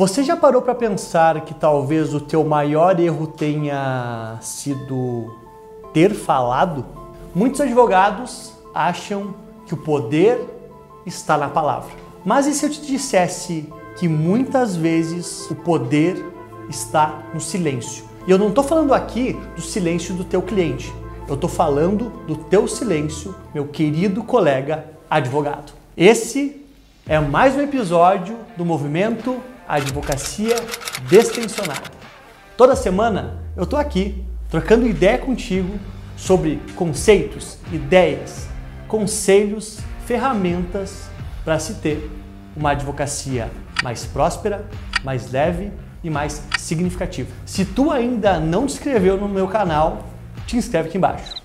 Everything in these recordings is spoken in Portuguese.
Você já parou para pensar que talvez o teu maior erro tenha sido ter falado? Muitos advogados acham que o poder está na palavra. Mas e se eu te dissesse que muitas vezes o poder está no silêncio? E eu não estou falando aqui do silêncio do teu cliente. Eu estou falando do teu silêncio, meu querido colega advogado. Esse é mais um episódio do movimento Advocacia Destensionada. Toda semana eu estou aqui trocando ideia contigo sobre conceitos, ideias, conselhos, ferramentas para se ter uma advocacia mais próspera, mais leve e mais significativa. Se tu ainda não te inscreveu no meu canal, te inscreve aqui embaixo.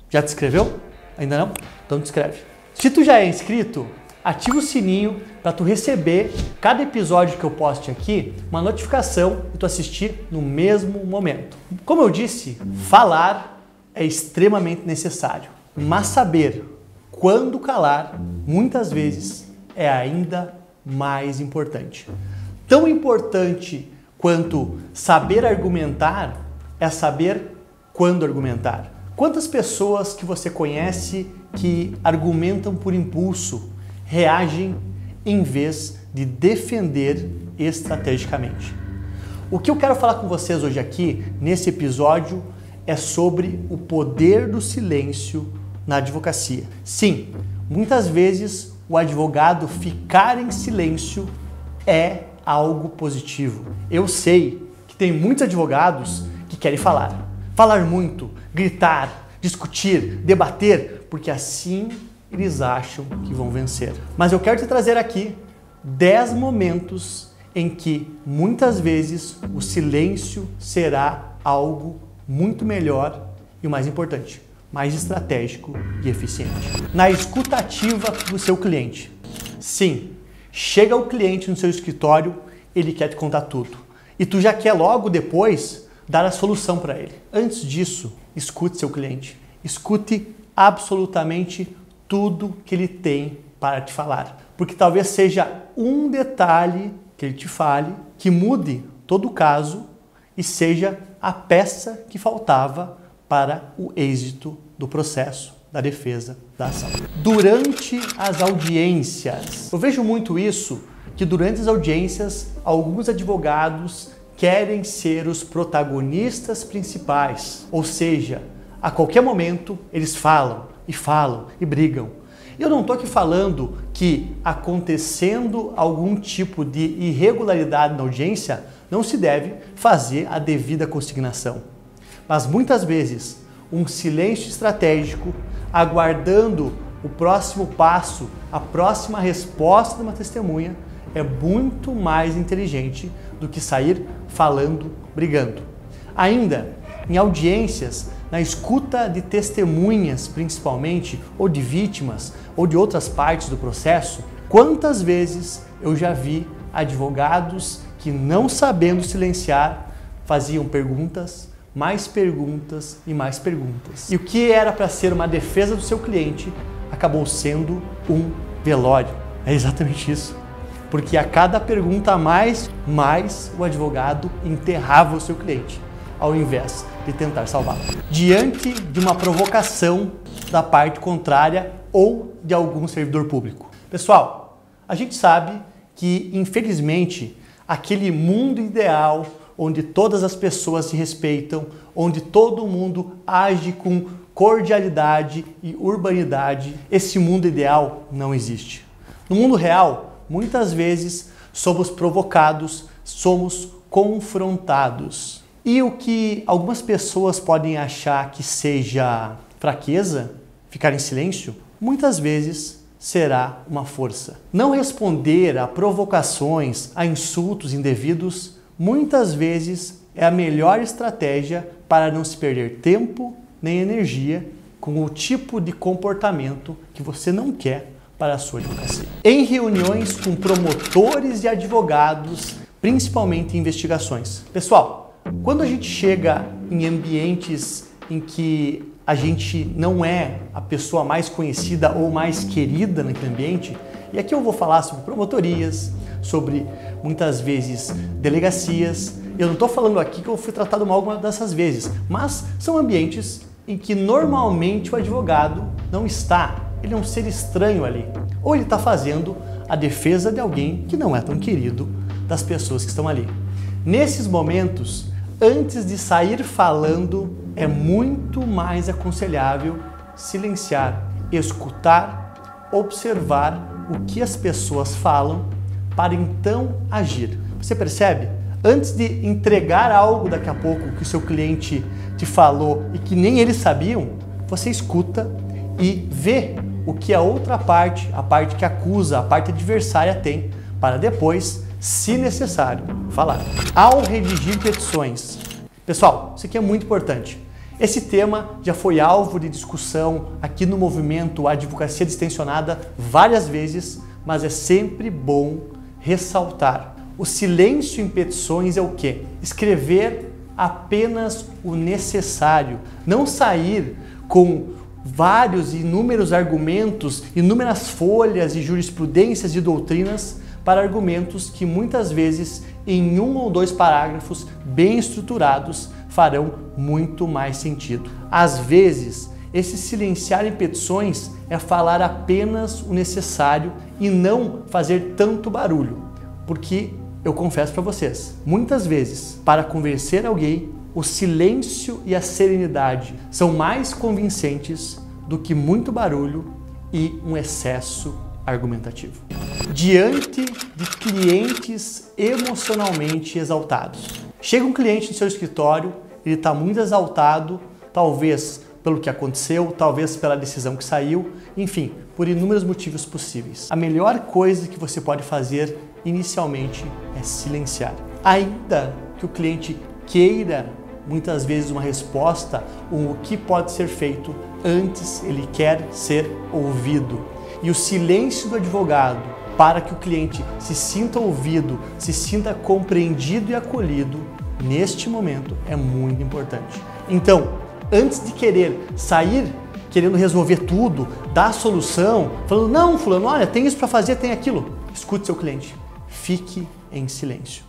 Já te inscreveu? Ainda não? Então te inscreve. Se tu já é inscrito, ativa o sininho para tu receber cada episódio que eu poste aqui, uma notificação e tu assistir no mesmo momento. Como eu disse, falar é extremamente necessário, mas saber quando calar, muitas vezes, é ainda mais importante. Tão importante quanto saber argumentar é saber quando argumentar. Quantas pessoas que você conhece que argumentam por impulso, reagem em vez de defender estrategicamente? O que eu quero falar com vocês hoje aqui, nesse episódio, é sobre o poder do silêncio na advocacia. Sim, muitas vezes o advogado ficar em silêncio é algo positivo. Eu sei que tem muitos advogados que querem falar. Falar muito, gritar, discutir, debater, porque assim eles acham que vão vencer. Mas eu quero te trazer aqui 10 momentos em que muitas vezes o silêncio será algo muito melhor e o mais importante, mais estratégico e eficiente. Na escuta ativa do seu cliente. Sim, chega o cliente no seu escritório, ele quer te contar tudo. E tu já quer logo depois dar a solução para ele. Antes disso, escute seu cliente. Escute absolutamente tudo que ele tem para te falar. Porque talvez seja um detalhe que ele te fale que mude todo o caso e seja a peça que faltava para o êxito do processo, da defesa, da ação. Durante as audiências, eu vejo muito isso, que durante as audiências, alguns advogados querem ser os protagonistas principais, ou seja, a qualquer momento eles falam e brigam. Eu não estou aqui falando que acontecendo algum tipo de irregularidade na audiência não se deve fazer a devida consignação. Mas muitas vezes um silêncio estratégico, aguardando o próximo passo, a próxima resposta de uma testemunha, é muito mais inteligente do que sair falando, brigando. Ainda, em audiências, na escuta de testemunhas principalmente, ou de vítimas, ou de outras partes do processo, quantas vezes eu já vi advogados que, não sabendo silenciar, faziam perguntas, mais perguntas e mais perguntas. E o que era para ser uma defesa do seu cliente acabou sendo um velório. É exatamente isso. Porque a cada pergunta a mais o advogado enterrava o seu cliente, ao invés de tentar salvá-lo. Diante de uma provocação da parte contrária ou de algum servidor público. Pessoal, a gente sabe que, infelizmente, aquele mundo ideal onde todas as pessoas se respeitam, onde todo mundo age com cordialidade e urbanidade, esse mundo ideal não existe. No mundo real, muitas vezes somos provocados, somos confrontados. E o que algumas pessoas podem achar que seja fraqueza, ficar em silêncio, muitas vezes será uma força. Não responder a provocações, a insultos indevidos, muitas vezes é a melhor estratégia para não se perder tempo nem energia com o tipo de comportamento que você não quer para a sua advocacia. Em reuniões com promotores e advogados, principalmente em investigações. Pessoal, quando a gente chega em ambientes em que a gente não é a pessoa mais conhecida ou mais querida naquele ambiente, e aqui eu vou falar sobre promotorias, sobre muitas vezes delegacias. Eu não estou falando aqui que eu fui tratado mal alguma dessas vezes, mas são ambientes em que normalmente o advogado não está. Ele é um ser estranho ali. Ou ele está fazendo a defesa de alguém que não é tão querido das pessoas que estão ali. Nesses momentos, antes de sair falando, é muito mais aconselhável silenciar, escutar, observar o que as pessoas falam para então agir. Você percebe? Antes de entregar algo daqui a pouco que o seu cliente te falou e que nem eles sabiam, você escuta e vê o que a outra parte, a parte que acusa, a parte adversária tem, para depois, se necessário, falar. Ao redigir petições, pessoal, isso aqui é muito importante. Esse tema já foi alvo de discussão aqui no movimento Advocacia Distensionada várias vezes, mas é sempre bom ressaltar. O silêncio em petições é o quê? Escrever apenas o necessário, não sair com vários e inúmeros argumentos, inúmeras folhas e jurisprudências e doutrinas para argumentos que muitas vezes em 1 ou 2 parágrafos bem estruturados farão muito mais sentido. Às vezes, esse silenciar em petições é falar apenas o necessário e não fazer tanto barulho, porque eu confesso para vocês, muitas vezes, para convencer alguém, o silêncio e a serenidade são mais convincentes do que muito barulho e um excesso argumentativo. Diante de clientes emocionalmente exaltados. Chega um cliente no seu escritório, ele está muito exaltado, talvez pelo que aconteceu, talvez pela decisão que saiu, enfim, por inúmeros motivos possíveis. A melhor coisa que você pode fazer inicialmente é silenciar. Ainda que o cliente queira muitas vezes uma resposta, o que pode ser feito antes, ele quer ser ouvido. E o silêncio do advogado para que o cliente se sinta ouvido, se sinta compreendido e acolhido, neste momento é muito importante. Então, antes de querer sair querendo resolver tudo, dar a solução, falando, não, fulano, olha, tem isso para fazer, tem aquilo. Escute seu cliente. Fique em silêncio.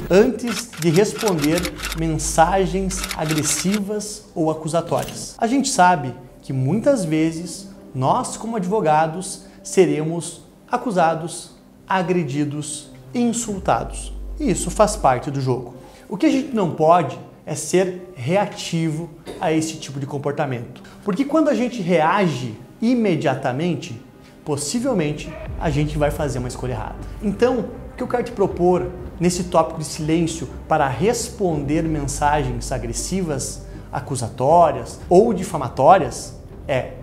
Antes de responder mensagens agressivas ou acusatórias. A gente sabe que muitas vezes nós, como advogados, seremos acusados, agredidos e insultados. E isso faz parte do jogo. O que a gente não pode é ser reativo a esse tipo de comportamento. Porque quando a gente reage imediatamente, possivelmente a gente vai fazer uma escolha errada. Então, o que eu quero te propor nesse tópico de silêncio para responder mensagens agressivas, acusatórias ou difamatórias é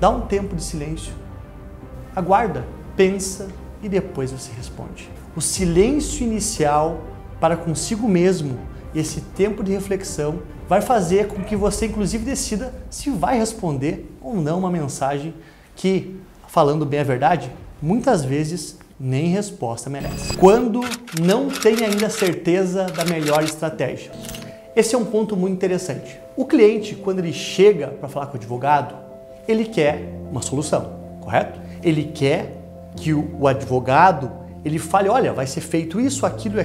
dá um tempo de silêncio, aguarda, pensa e depois você responde. O silêncio inicial para consigo mesmo e esse tempo de reflexão vai fazer com que você inclusive decida se vai responder ou não uma mensagem que, falando bem a verdade, muitas vezes nem resposta merece. Quando não tem ainda certeza da melhor estratégia. Esse é um ponto muito interessante. O cliente, quando ele chega para falar com o advogado, ele quer uma solução, correto? Ele quer que o advogado ele fale, olha, vai ser feito isso, aquilo,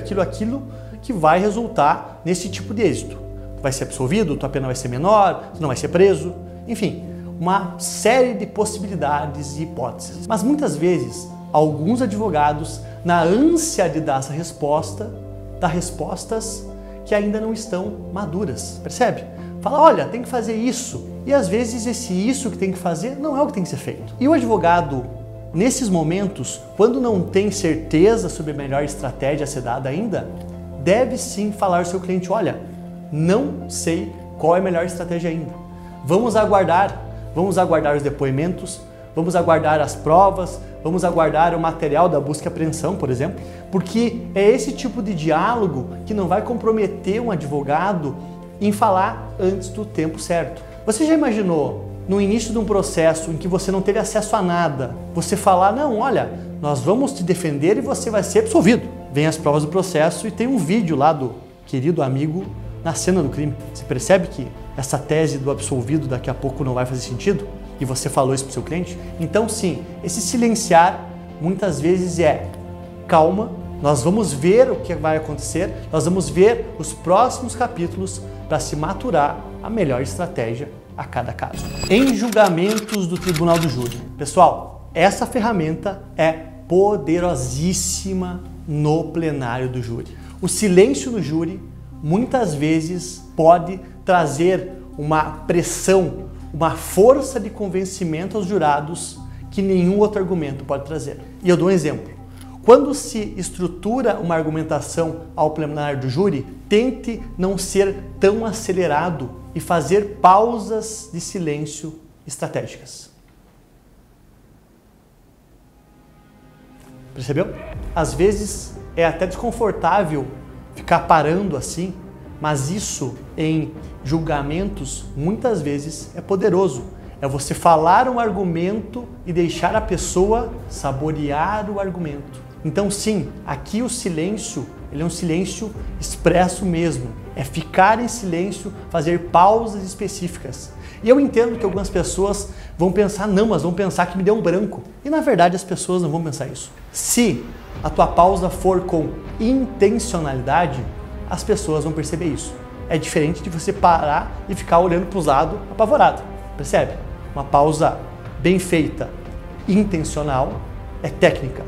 que vai resultar nesse tipo de êxito. Vai ser absolvido, tua pena vai ser menor, você não vai ser preso, enfim, uma série de possibilidades e hipóteses. Mas muitas vezes, alguns advogados, na ânsia de dar essa resposta, dá respostas que ainda não estão maduras, percebe? Fala, olha, tem que fazer isso. E às vezes esse isso que tem que fazer não é o que tem que ser feito. E o advogado, nesses momentos, quando não tem certeza sobre a melhor estratégia a ser dada ainda, deve sim falar ao seu cliente, olha, não sei qual é a melhor estratégia ainda. Vamos aguardar os depoimentos, vamos aguardar as provas, vamos aguardar o material da busca e apreensão, por exemplo, porque é esse tipo de diálogo que não vai comprometer um advogado em falar antes do tempo certo. Você já imaginou, no início de um processo em que você não teve acesso a nada, você falar, não, olha, nós vamos te defender e você vai ser absolvido. Vem as provas do processo e tem um vídeo lá do querido amigo na cena do crime. Você percebe que essa tese do absolvido daqui a pouco não vai fazer sentido? E você falou isso para o seu cliente? Então sim, esse silenciar muitas vezes é calma, nós vamos ver o que vai acontecer, nós vamos ver os próximos capítulos para se maturar a melhor estratégia a cada caso. Em julgamentos do Tribunal do Júri. Pessoal, essa ferramenta é poderosíssima no plenário do júri. O silêncio no júri muitas vezes pode trazer uma pressão, uma força de convencimento aos jurados que nenhum outro argumento pode trazer. E eu dou um exemplo. Quando se estrutura uma argumentação ao plenário do júri, tente não ser tão acelerado e fazer pausas de silêncio estratégicas. Percebeu? Às vezes é até desconfortável ficar parando assim, mas isso em julgamentos muitas vezes é poderoso. É você falar um argumento e deixar a pessoa saborear o argumento. Então sim, aqui o silêncio, ele é um silêncio expresso mesmo. É ficar em silêncio, fazer pausas específicas. E eu entendo que algumas pessoas vão pensar, não, mas vão pensar que me deu um branco. E na verdade as pessoas não vão pensar isso. Se a tua pausa for com intencionalidade, as pessoas vão perceber isso. É diferente de você parar e ficar olhando para os lados apavorado. Percebe? Uma pausa bem feita, intencional, é técnica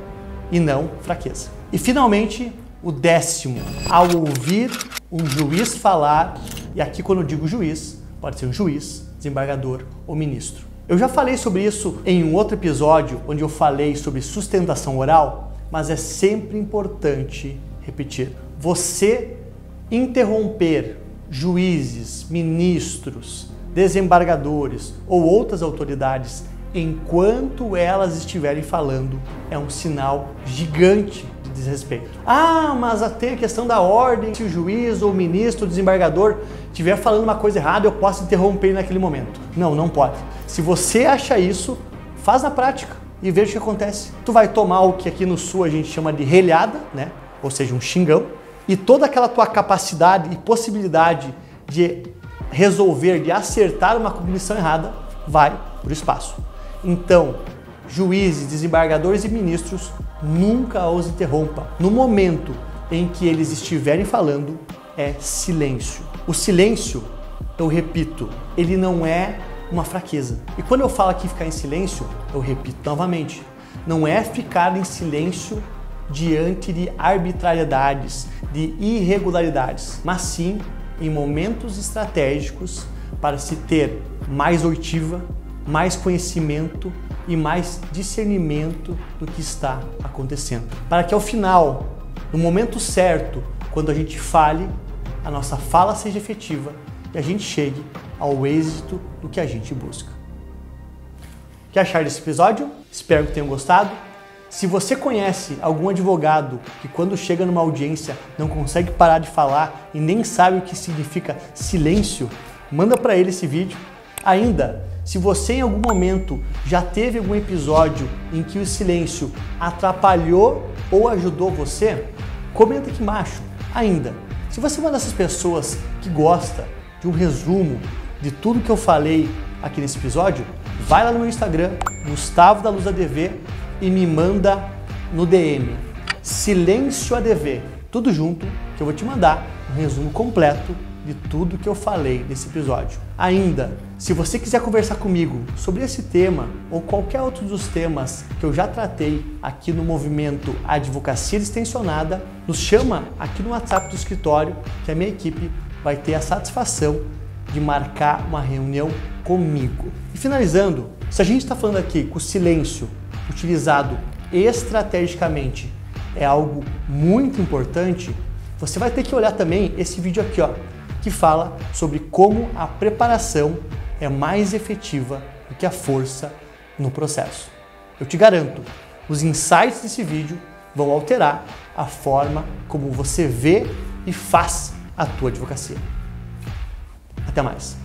e não fraqueza. E finalmente, o 10º, ao ouvir um juiz falar, e aqui quando eu digo juiz, pode ser um juiz, desembargador ou ministro. Eu já falei sobre isso em um outro episódio, onde eu falei sobre sustentação oral, mas é sempre importante repetir. Você interromper juízes, ministros, desembargadores ou outras autoridades enquanto elas estiverem falando é um sinal gigante de desrespeito. Ah, mas tem a questão da ordem, se o juiz ou o ministro ou o desembargador estiver falando uma coisa errada, eu posso interromper naquele momento. Não, não pode. Se você acha isso, faz na prática e veja o que acontece. Tu vai tomar o que aqui no Sul a gente chama de relhada, né? Ou seja, um xingão, e toda aquela tua capacidade e possibilidade de resolver, de acertar uma cognição errada, vai para o espaço. Então, juízes, desembargadores e ministros, nunca os interrompa. No momento em que eles estiverem falando, é silêncio. O silêncio, eu repito, ele não é uma fraqueza. E quando eu falo aqui ficar em silêncio, eu repito novamente, não é ficar em silêncio diante de arbitrariedades, de irregularidades, mas sim em momentos estratégicos para se ter mais oitiva, mais conhecimento e mais discernimento do que está acontecendo. Para que ao final, no momento certo, quando a gente fale, a nossa fala seja efetiva e a gente chegue ao êxito do que a gente busca. O que acharam desse episódio? Espero que tenham gostado. Se você conhece algum advogado que quando chega numa audiência não consegue parar de falar e nem sabe o que significa silêncio, manda para ele esse vídeo. Ainda, se você em algum momento já teve algum episódio em que o silêncio atrapalhou ou ajudou você, comenta aqui embaixo. Ainda, se você é uma dessas pessoas que gosta de um resumo de tudo que eu falei aqui nesse episódio, vai lá no meu Instagram, Gustavo da Luz ADV, e me manda no DM, Silêncio ADV, tudo junto, que eu vou te mandar um resumo completo de tudo que eu falei nesse episódio. Ainda, se você quiser conversar comigo sobre esse tema ou qualquer outro dos temas que eu já tratei aqui no movimento Advocacia Extensionada, nos chama aqui no WhatsApp do escritório que a minha equipe vai ter a satisfação de marcar uma reunião comigo. E finalizando, se a gente está falando aqui que o silêncio utilizado estrategicamente é algo muito importante, você vai ter que olhar também esse vídeo aqui, ó, que fala sobre como a preparação é mais efetiva do que a força no processo. Eu te garanto, os insights desse vídeo vão alterar a forma como você vê e faz a tua advocacia. Até mais!